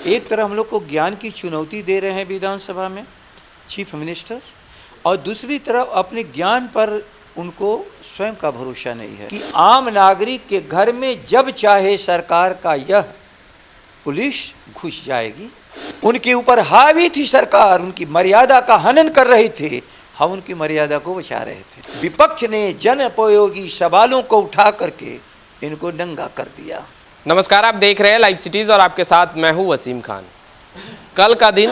एक तरफ हम लोग को ज्ञान की चुनौती दे रहे हैं विधानसभा में चीफ मिनिस्टर, और दूसरी तरफ अपने ज्ञान पर उनको स्वयं का भरोसा नहीं है कि आम नागरिक के घर में जब चाहे सरकार का यह पुलिस घुस जाएगी। उनके ऊपर हावी थी सरकार, उनकी मर्यादा का हनन कर रही थी, हम उनकी मर्यादा को बचा रहे थे। विपक्ष ने जनोपयोगी सवालों को उठा करके इनको नंगा कर दिया। नमस्कार, आप देख रहे हैं लाइव सिटीज और आपके साथ मैं हूं वसीम खान। कल का दिन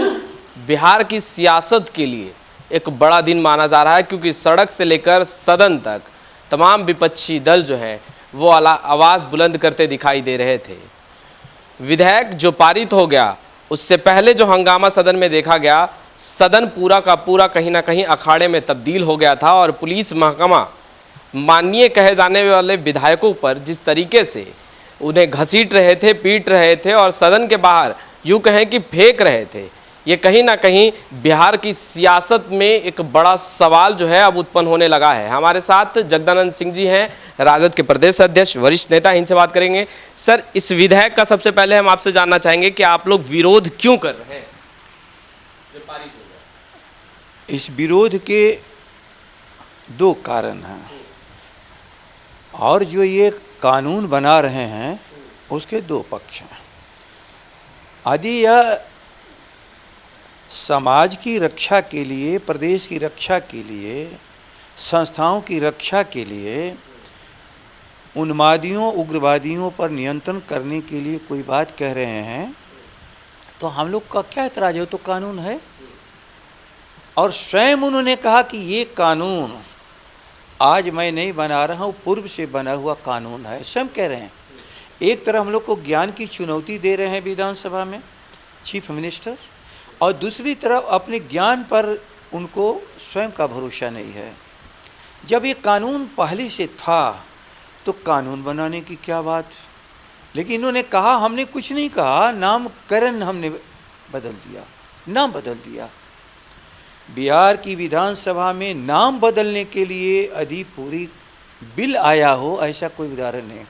बिहार की सियासत के लिए एक बड़ा दिन माना जा रहा है, क्योंकि सड़क से लेकर सदन तक तमाम विपक्षी दल जो हैं वो आवाज़ बुलंद करते दिखाई दे रहे थे। विधेयक जो पारित हो गया, उससे पहले जो हंगामा सदन में देखा गया, सदन पूरा का पूरा कहीं ना कहीं अखाड़े में तब्दील हो गया था। और पुलिस महकमा माननीय कहे जाने वाले विधायकों पर जिस तरीके से उन्हें घसीट रहे थे, पीट रहे थे और सदन के बाहर यूँ कहें कि फेंक रहे थे, ये कहीं ना कहीं बिहार की सियासत में एक बड़ा सवाल जो है अब उत्पन्न होने लगा है। हमारे साथ जगदानंद सिंह जी हैं, राजद के प्रदेश अध्यक्ष, वरिष्ठ नेता, इनसे बात करेंगे। सर, इस विधेयक का सबसे पहले हम आपसे जानना चाहेंगे कि आप लोग विरोध क्यों कर रहे हैं जो पारित हो गया? इस विरोध के दो कारण हैं, और जो ये कानून बना रहे हैं उसके दो पक्ष हैं। यदि यह समाज की रक्षा के लिए, प्रदेश की रक्षा के लिए, संस्थाओं की रक्षा के लिए, उन्मादियों उग्रवादियों पर नियंत्रण करने के लिए कोई बात कह रहे हैं, तो हम लोग का क्या एतराज़ है? तो कानून है। और स्वयं उन्होंने कहा कि ये कानून आज मैं नहीं बना रहा हूँ, पूर्व से बना हुआ कानून है, स्वयं कह रहे हैं। एक तरफ हम लोग को ज्ञान की चुनौती दे रहे हैं विधानसभा में चीफ मिनिस्टर, और दूसरी तरफ अपने ज्ञान पर उनको स्वयं का भरोसा नहीं है। जब ये कानून पहले से था तो कानून बनाने की क्या बात। लेकिन इन्होंने कहा, हमने कुछ नहीं कहा, नामकरण हमने बदल दिया, नाम बदल दिया। बिहार की विधानसभा में नाम बदलने के लिए यदि पूरी बिल आया हो, ऐसा कोई उदाहरण नहीं।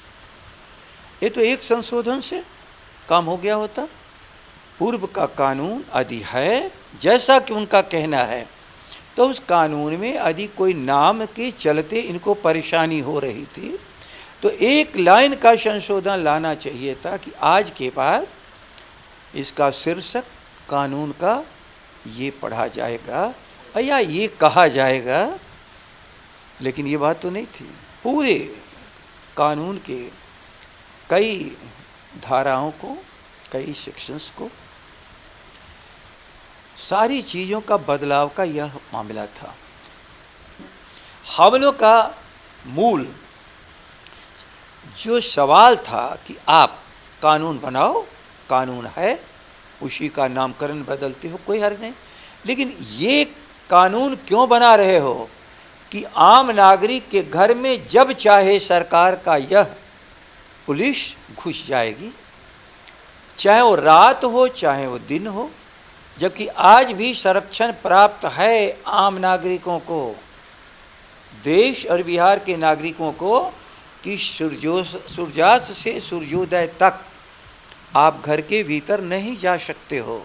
ये तो एक संशोधन से काम हो गया होता। पूर्व का कानून यदि है जैसा कि उनका कहना है, तो उस कानून में यदि कोई नाम के चलते इनको परेशानी हो रही थी, तो एक लाइन का संशोधन लाना चाहिए था कि आज के बाद इसका शीर्षक कानून का ये पढ़ा जाएगा या ये कहा जाएगा। लेकिन ये बात तो नहीं थी। पूरे कानून के कई धाराओं को, कई सेक्शंस को, सारी चीज़ों का बदलाव का यह मामला था। हम लोग का मूल जो सवाल था कि आप कानून बनाओ, कानून है, उसी का नामकरण बदलते हो, कोई हर्ज नहीं। लेकिन ये कानून क्यों बना रहे हो कि आम नागरिक के घर में जब चाहे सरकार का यह पुलिस घुस जाएगी, चाहे वो रात हो चाहे वो दिन हो, जबकि आज भी संरक्षण प्राप्त है आम नागरिकों को, देश और बिहार के नागरिकों को, कि सूर्यास्त से सूर्योदय तक आप घर के भीतर नहीं जा सकते हो।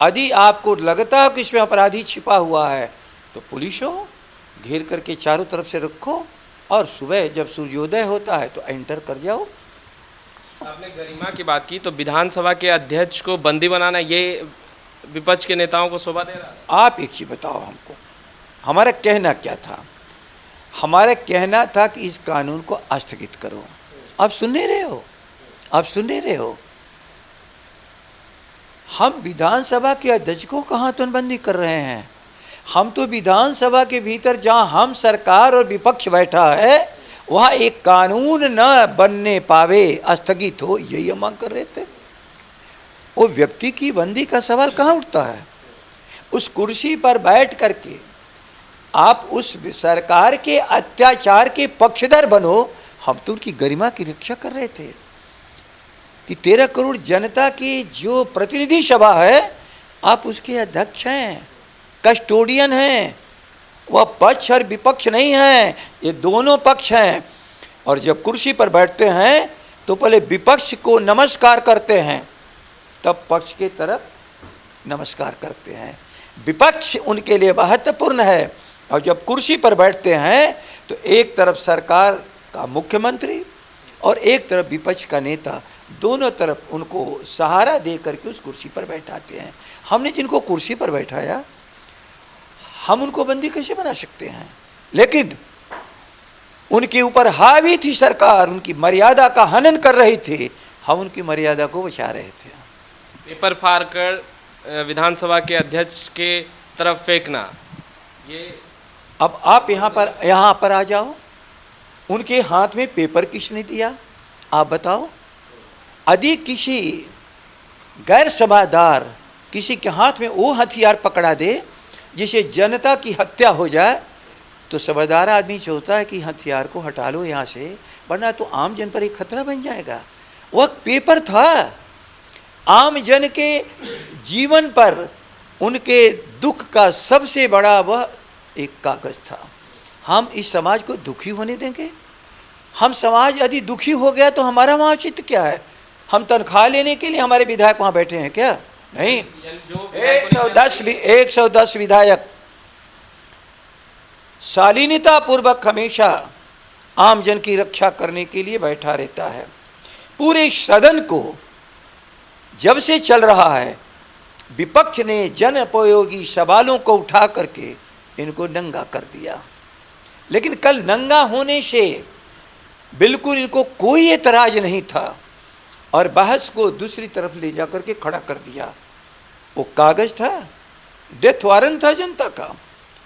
यदि आपको लगता है कि इसमें अपराधी छिपा हुआ है, तो पुलिस हो, घेर करके चारों तरफ से रखो, और सुबह जब सूर्योदय होता है तो एंटर कर जाओ। आपने गरिमा की बात की, तो विधानसभा के अध्यक्ष को बंदी बनाना ये विपक्ष के नेताओं को शोभा दे रहा है? आप एक चीज़ बताओ हमको, हमारा कहना क्या था? हमारा कहना था कि इस कानून को स्थगित करो। आप सुन नहीं रहे हो, आप सुन नहीं रहे हो। हम विधानसभा के अध्यक्ष को कहाँ तुनबंदी कर रहे हैं? हम तो विधानसभा के भीतर जहाँ हम सरकार और विपक्ष बैठा है, वहाँ एक कानून न बनने पावे, स्थगित हो, यही हम मांग कर रहे थे। वो व्यक्ति की बंदी का सवाल कहाँ उठता है? उस कुर्सी पर बैठ करके आप उस सरकार के अत्याचार के पक्षधर बनो। हम तो उनकी गरिमा की रक्षा कर रहे थे कि 13 करोड़ जनता की जो प्रतिनिधि सभा है, आप उसके अध्यक्ष हैं, कस्टोडियन हैं। वह पक्ष और विपक्ष नहीं है, ये दोनों पक्ष हैं। और जब कुर्सी पर बैठते हैं तो पहले विपक्ष को नमस्कार करते हैं, तब पक्ष के तरफ नमस्कार करते हैं। विपक्ष उनके लिए महत्वपूर्ण है। और जब कुर्सी पर बैठते हैं तो एक तरफ सरकार का मुख्यमंत्री और एक तरफ विपक्ष का नेता, दोनों तरफ उनको सहारा दे करके उस कुर्सी पर बैठाते हैं। हमने जिनको कुर्सी पर बैठाया, हम उनको बंदी कैसे बना सकते हैं? लेकिन उनके ऊपर हावी थी सरकार, उनकी मर्यादा का हनन कर रही थी, हम उनकी मर्यादा को बचा रहे थे। पेपर फाड़ कर विधानसभा के अध्यक्ष के तरफ फेंकना, ये अब आप यहाँ पर आ जाओ, उनके हाथ में पेपर किसने दिया? आप बताओ। यदि किसी गैर सभादार किसी के हाथ में वो हथियार पकड़ा दे जिसे जनता की हत्या हो जाए, तो सभादार आदमी चाहता है कि हथियार को हटा लो यहाँ से, वरना तो आम जन पर एक खतरा बन जाएगा। वह पेपर था, आम जन के जीवन पर उनके दुख का सबसे बड़ा वह एक कागज था। हम इस समाज को दुखी होने देंगे? हम समाज यदि दुखी हो गया तो हमारा वहाँ चित्त क्या है? हम तनख्वाह लेने के लिए हमारे विधायक वहाँ बैठे हैं क्या? नहीं। 110 विधायक शालीनता पूर्वक हमेशा आम जन की रक्षा करने के लिए बैठा रहता है। पूरे सदन को जब से चल रहा है, विपक्ष ने जनोपयोगी सवालों को उठा करके इनको नंगा कर दिया। लेकिन कल नंगा होने से बिल्कुल इनको कोई एतराज नहीं था और बहस को दूसरी तरफ ले जा करके खड़ा कर दिया। वो कागज था, डेथ वारंट था जनता का,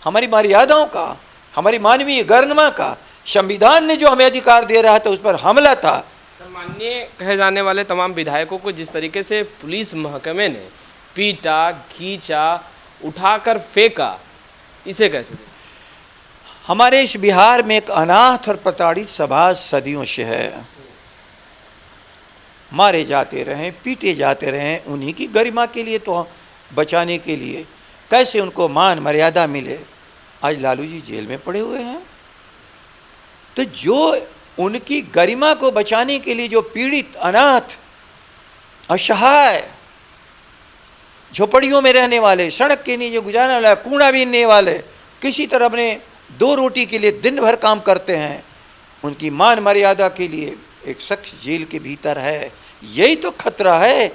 हमारी मर्यादाओं का, हमारी मानवीय गरिमा का, संविधान ने जो हमें अधिकार दे रहा था उस पर हमला था। माननीय कहे जाने वाले तमाम विधायकों को जिस तरीके से पुलिस महकमे ने पीटा, खींचा, उठाकर फेंका, इसे कैसे देखें? हमारे इस बिहार में एक अनाथ और प्रताड़ित समाज सदियों से है। मारे जाते रहें, पीटे जाते रहें, उन्हीं की गरिमा के लिए तो बचाने के लिए कैसे उनको मान मर्यादा मिले। आज लालू जी जेल में पड़े हुए हैं, तो जो उनकी गरिमा को बचाने के लिए जो पीड़ित, अनाथ, असहाय, झोपड़ियों में रहने वाले, सड़क के नीचे गुजारने वाले, कूड़ा बीनने वाले, किसी तरह अपने 2 रोटी के लिए दिन भर काम करते हैं, उनकी मान मर्यादा के लिए एक शख्स जेल के भीतर है। यही तो खतरा है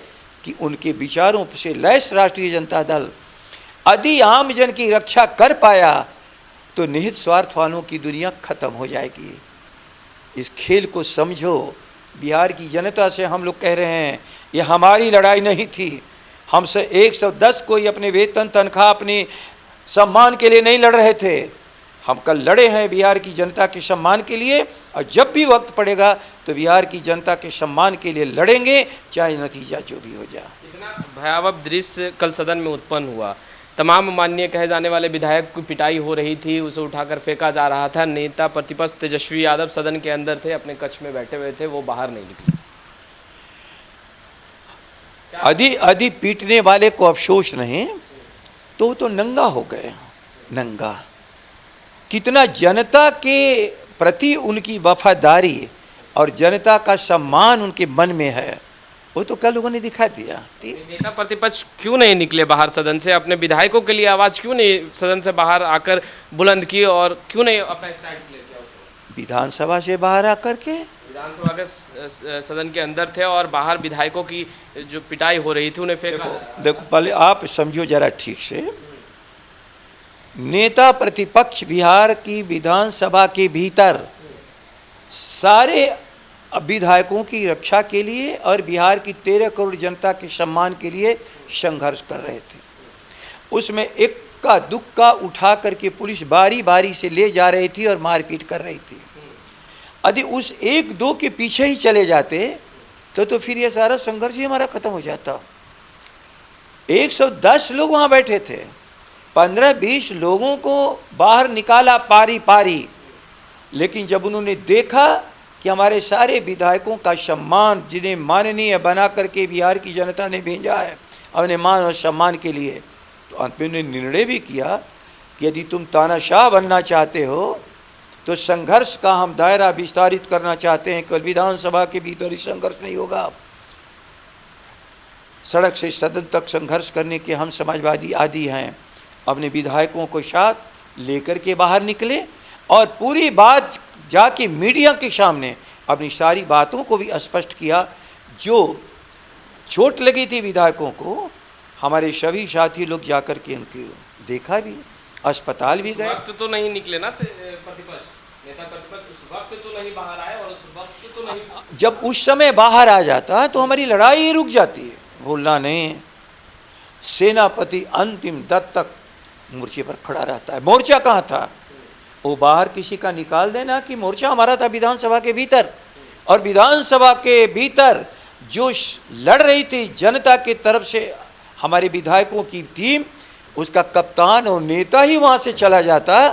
कि उनके विचारों से लैस राष्ट्रीय जनता दल यदि आम जन की रक्षा कर पाया तो निहित स्वार्थ वालों की दुनिया खत्म हो जाएगी। इस खेल को समझो। बिहार की जनता से हम लोग कह रहे हैं, ये हमारी लड़ाई नहीं थी। हमसे 110 कोई अपने वेतन, तनख्वाह, अपने सम्मान के लिए नहीं लड़ रहे थे। हम कल लड़े हैं बिहार की जनता के सम्मान के लिए, और जब भी वक्त पड़ेगा तो बिहार की जनता के सम्मान के लिए लड़ेंगे, चाहे नतीजा जो भी हो जाए। इतना भयावह दृश्य कल सदन में उत्पन्न हुआ। तमाम माननीय कहे जाने वाले विधायक की पिटाई हो रही थी, उसे उठाकर फेंका जा रहा था। नेता प्रतिपक्ष तेजस्वी यादव सदन के अंदर थे, अपने कक्ष में बैठे हुए थे, वो बाहर नहीं निकले। यदि पीटने वाले को अफसोस नहीं तो नंगा हो गए। नंगा कितना जनता के प्रति उनकी वफादारी और जनता का सम्मान उनके मन में है, वो तो कल लोगों ने दिखा दिया। नेता प्रतिपक्ष क्यों नहीं निकले बाहर सदन से? अपने विधायकों के लिए आवाज़ क्यों नहीं सदन से बाहर आकर बुलंद की, और क्यों नहीं अपना स्टैंड क्लियर किया उससे? विधानसभा से बाहर आकर के, विधानसभा के सदन के अंदर थे और बाहर विधायकों की जो पिटाई हो रही थी उन्हें फेंका। देखो पहले आप समझो जरा ठीक से। नेता प्रतिपक्ष बिहार की विधानसभा के भीतर सारे विधायकों की रक्षा के लिए और बिहार की 13 करोड़ जनता के सम्मान के लिए संघर्ष कर रहे थे। उसमें एक का दुख का उठा करके पुलिस बारी बारी से ले जा रही थी और मारपीट कर रही थी। यदि उस 1-2 के पीछे ही चले जाते तो फिर ये सारा संघर्ष ही हमारा खत्म हो जाता। 110 लोग वहाँ बैठे थे, 15-20 लोगों को बाहर निकाला पारी पारी, लेकिन जब उन्होंने देखा कि हमारे सारे विधायकों का सम्मान, जिन्हें माननीय बना करके बिहार की जनता ने भेजा है अपने मान और सम्मान के लिए, तो अंत में उन्होंने निर्णय भी किया कि यदि तुम तानाशाह बनना चाहते हो तो संघर्ष का हम दायरा विस्तारित करना चाहते हैं। केवल विधानसभा के भीतर ही संघर्ष नहीं होगा, सड़क से सदन तक संघर्ष करने के हम समाजवादी आदी हैं, अपने विधायकों को साथ लेकर के बाहर निकले और पूरी बात जाके मीडिया के सामने अपनी सारी बातों को भी स्पष्ट किया। जो चोट लगी थी विधायकों को, हमारे सभी साथी लोग जाकर के उनके देखा भी, अस्पताल भी गए। वक्त तो नहीं निकले ना प्रतिपक्ष नेता, प्रतिपक्ष उस वक्त तो नहीं बाहर आए और उस वक्त तो नहीं। जब उस समय बाहर आ जाता तो हमारी लड़ाई रुक जाती है। भूलना नहीं, सेनापति अंतिम दत्त तक मोर्चे पर खड़ा रहता है। मोर्चा कहाँ था? वो बाहर किसी का निकाल देना कि मोर्चा हमारा था विधानसभा के भीतर। और विधानसभा के भीतर जो लड़ रही थी जनता की तरफ से हमारे विधायकों की टीम, उसका कप्तान और नेता ही वहाँ से चला जाता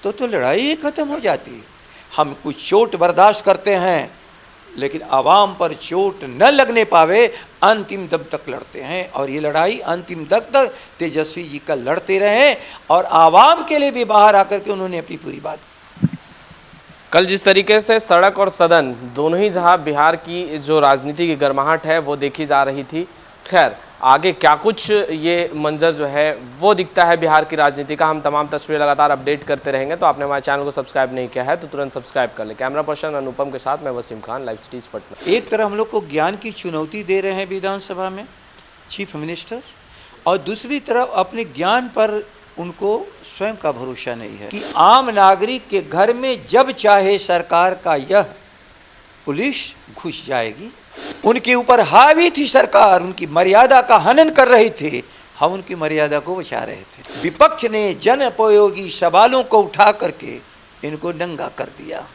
तो लड़ाई ही खत्म हो जाती। हम कुछ चोट बर्दाश्त करते हैं, लेकिन आवाम पर चोट न लगने पावे अंतिम दम तक लड़ते हैं। और ये लड़ाई अंतिम दम तक तेजस्वी जी का लड़ते रहे और आवाम के लिए भी बाहर आकर के उन्होंने अपनी पूरी बात। कल जिस तरीके से सड़क और सदन दोनों ही जहां बिहार की जो राजनीति की गर्माहट है वो देखी जा रही थी, खैर आगे क्या कुछ ये मंजर जो है वो दिखता है बिहार की राजनीति का, हम तमाम तस्वीरें लगातार अपडेट करते रहेंगे। तो आपने हमारे चैनल को सब्सक्राइब नहीं किया है तो तुरंत सब्सक्राइब कर ले। कैमरा पर्सन अनुपम के साथ मैं वसीम खान, लाइव सिटीज पटना। एक तरह हम लोग को ज्ञान की चुनौती दे रहे हैं विधानसभा में चीफ मिनिस्टर, और दूसरी तरफ अपने ज्ञान पर उनको स्वयं का भरोसा नहीं है कि आम नागरिक के घर में जब चाहे सरकार का यह पुलिस घुस जाएगी। उनके ऊपर हावी थी सरकार, उनकी मर्यादा का हनन कर रहे थे, हम उनकी मर्यादा को बचा रहे थे। विपक्ष ने जनोपयोगी सवालों को उठा करके इनको नंगा कर दिया।